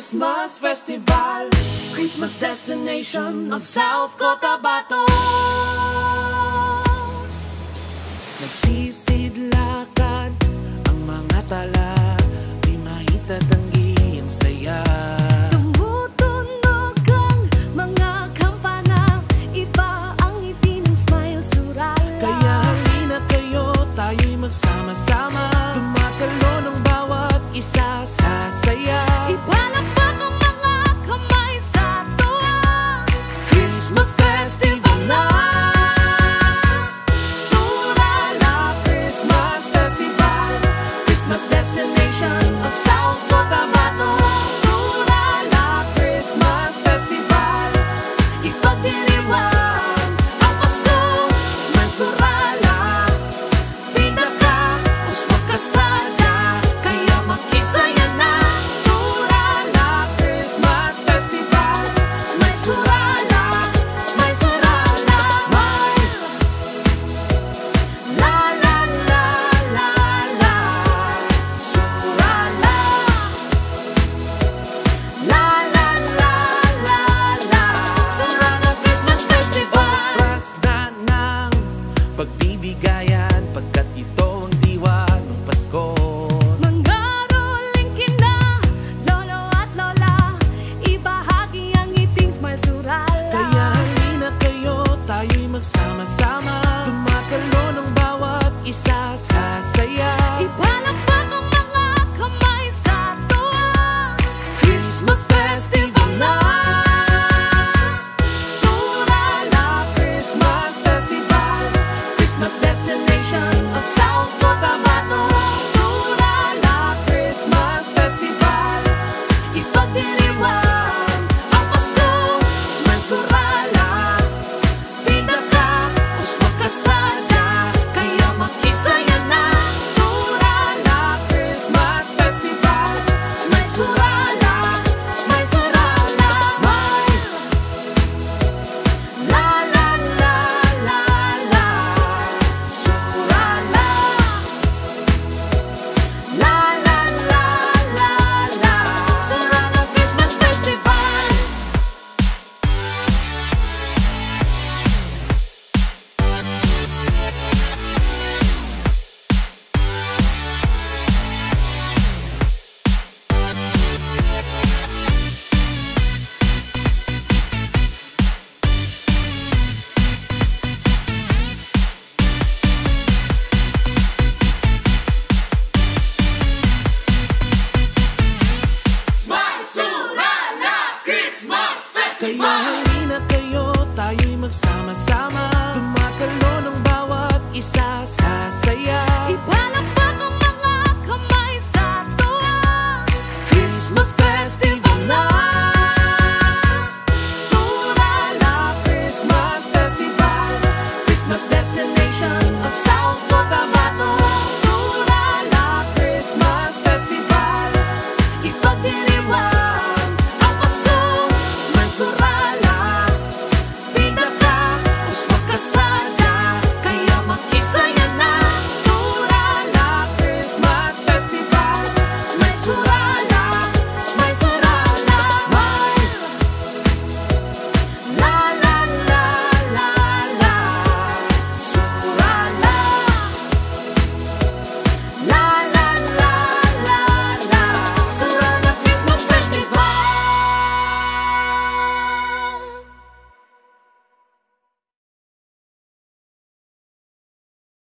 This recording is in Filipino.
Christmas Festival, Christmas destination of South Cotabato. Nagsisidlakan ang mga tala, di maitatanggi ang saya. Tumutunog ang mga kampana, iba ang ngiti ng smile surala. Kaya halina kayo, tayo'y magsama-sama, tumatalon ang bawat isa sa saya. Ipalakpak ang mga kamay sa tuwa, Christmas Festival na! Surala Christmas Festival, Christmas destination of South Cotabato.